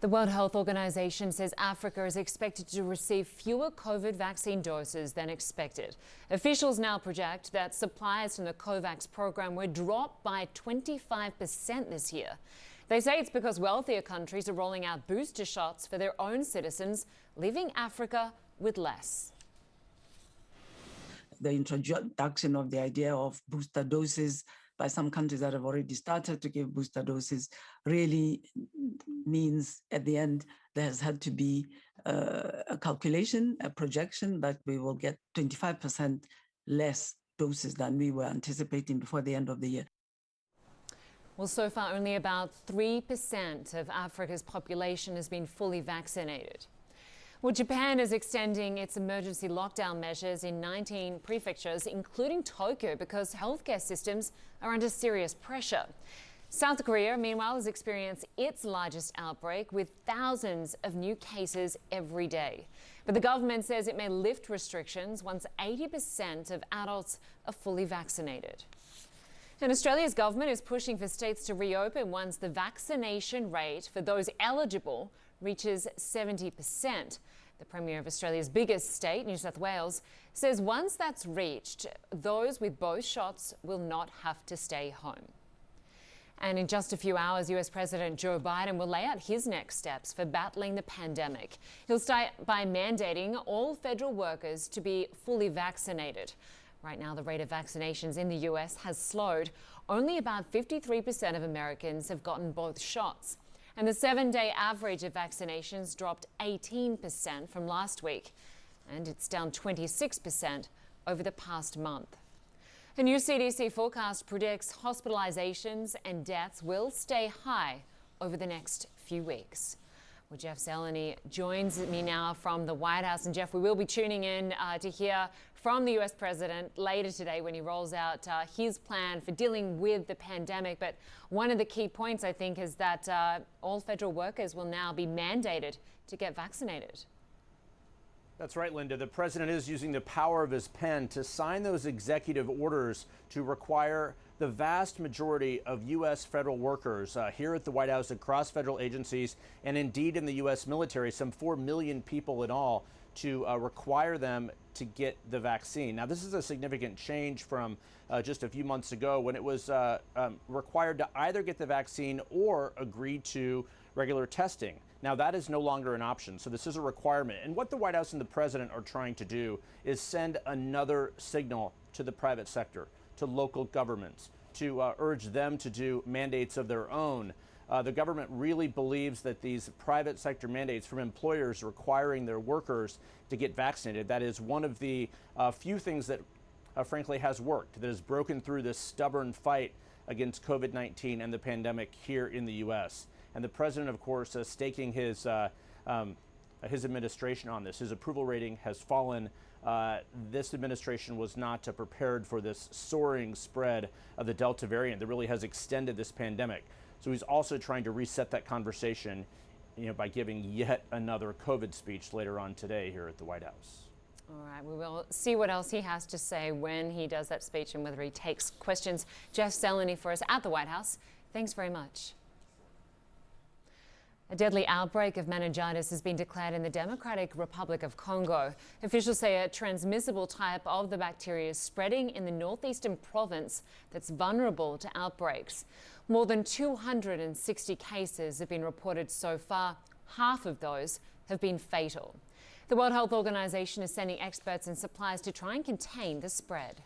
The World Health Organization says Africa is expected to receive fewer COVID vaccine doses than expected. Officials now project that supplies from the COVAX program will drop by 25% this year. They say it's because wealthier countries are rolling out booster shots for their own citizens, leaving Africa with less. The introduction of the idea of booster doses by some countries that have already started to give booster doses really means at the end there has had to be a calculation, a projection that we will get 25% less doses than we were anticipating before the end of the year. Well, so far only about 3% of Africa's population has been fully vaccinated. Well, Japan is extending its emergency lockdown measures in 19 prefectures, including Tokyo, because healthcare systems are under serious pressure. South Korea, meanwhile, has experienced its largest outbreak with thousands of new cases every day. But the government says it may lift restrictions once 80% of adults are fully vaccinated. And Australia's government is pushing for states to reopen once the vaccination rate for those eligible reaches 70%. The Premier of Australia's biggest state, New South Wales, says once that's reached, those with both shots will not have to stay home. And in just a few hours, US President Joe Biden will lay out his next steps for battling the pandemic. He'll start by mandating all federal workers to be fully vaccinated. Right now, the rate of vaccinations in the US has slowed. Only about 53% of Americans have gotten both shots. And the 7-day average of vaccinations dropped 18% from last week. And it's down 26% over the past month. A new CDC forecast predicts hospitalizations and deaths will stay high over the next few weeks. Well, Jeff Zeleny joins me now from the White House. And Jeff, we will be tuning in to hear from the US president later today when he rolls out his plan for dealing with the pandemic. But one of the key points, I think, is that all federal workers will now be mandated to get vaccinated. That's right, Linda. The president is using the power of his pen to sign those executive orders to require the vast majority of U.S. federal workers here at the White House, across federal agencies, and indeed in the U.S. military, some 4 million people in all, to require them to get the vaccine. Now, this is a significant change from just a few months ago when it was required to either get the vaccine or agree to regular testing. Now, that is no longer an option, so this is a requirement. And what the White House and the president are trying to do is send another signal to the private sector, to local governments, to urge them to do mandates of their own. The government really believes that these private sector mandates from employers requiring their workers to get vaccinated, that is one of the few things that frankly has worked, that has broken through this stubborn fight against COVID-19 and the pandemic here in the U.S. And the president, of course, staking his administration on this. His approval rating has fallen. This administration was not prepared for this soaring spread of the Delta variant that really has extended this pandemic. So he's also trying to reset that conversation, by giving yet another COVID speech later on today here at the White House. All right, we will see what else he has to say when he does that speech and whether he takes questions. Jeff Zeleny for us at the White House. Thanks very much. A deadly outbreak of meningitis has been declared in the Democratic Republic of Congo. Officials say a transmissible type of the bacteria is spreading in the northeastern province that's vulnerable to outbreaks. More than 260 cases have been reported so far. Half of those have been fatal. The World Health Organization is sending experts and supplies to try and contain the spread.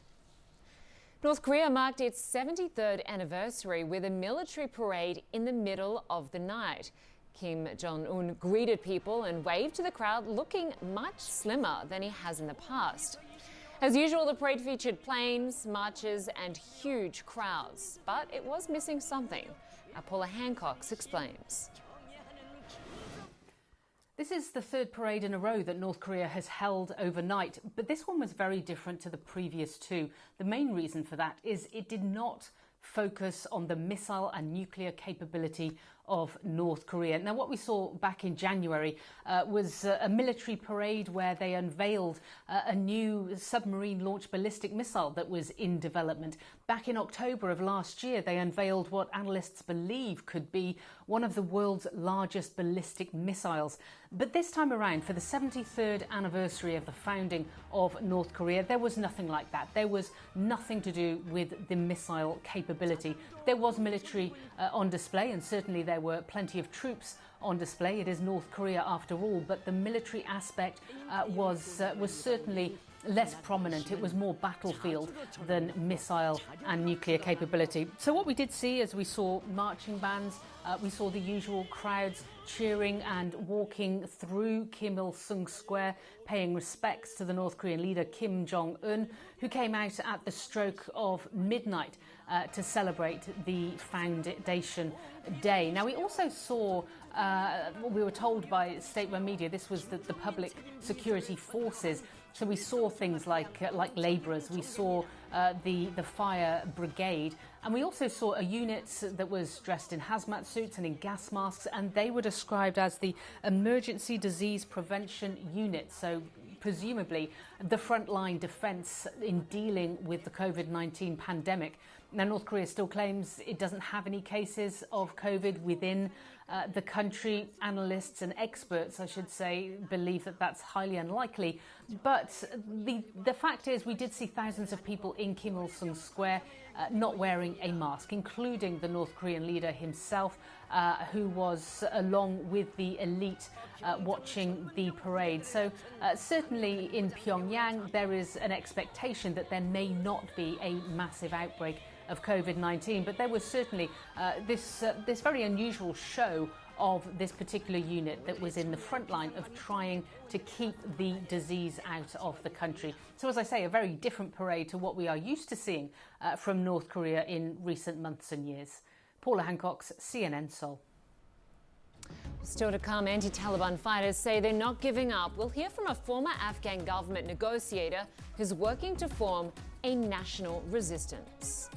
North Korea marked its 73rd anniversary with a military parade in the middle of the night. Kim Jong-un greeted people and waved to the crowd, looking much slimmer than he has in the past. As usual, the parade featured planes, marches and huge crowds, but it was missing something. Our Paula Hancock explains. This is the third parade in a row that North Korea has held overnight, but this one was very different to the previous two. The main reason for that is it did not focus on the missile and nuclear capability of North Korea. Now, what we saw back in January was a military parade where they unveiled a new submarine-launched ballistic missile that was in development. Back in October of last year, they unveiled what analysts believe could be one of the world's largest ballistic missiles. But this time around, for the 73rd anniversary of the founding of North Korea, there was nothing like that. There was nothing to do with the missile capability. There was military on display, and certainly there were plenty of troops on display. It is North Korea after all, but the military aspect was certainly less prominent. It was more battlefield than missile and nuclear capability. So what we did see is we saw marching bands, we saw the usual crowds cheering and walking through Kim Il-sung Square, paying respects to the North Korean leader Kim Jong-un, who came out at the stroke of midnight to celebrate the Foundation Day. Now, we also saw, we were told by state-run media, this was the public security forces. So we saw things like labourers, we saw the fire brigade, and we also saw a unit that was dressed in hazmat suits and in gas masks, and they were described as the Emergency Disease Prevention Unit. So presumably the frontline defence in dealing with the COVID-19 pandemic. Now, North Korea still claims it doesn't have any cases of COVID within the country. Analysts and experts, I should say, believe that that's highly unlikely. But the fact is, we did see thousands of people in Kim Il-sung Square not wearing a mask, including the North Korean leader himself, who was along with the elite watching the parade. So certainly in Pyongyang, there is an expectation that there may not be a massive outbreak of COVID-19, but there was certainly this very unusual show of this particular unit that was in the front line of trying to keep the disease out of the country. So, as I say, a very different parade to what we are used to seeing from North Korea in recent months and years. Paula Hancock's CNN Seoul. Still to come, anti-Taliban fighters say they're not giving up. We'll hear from a former Afghan government negotiator who's working to form a national resistance.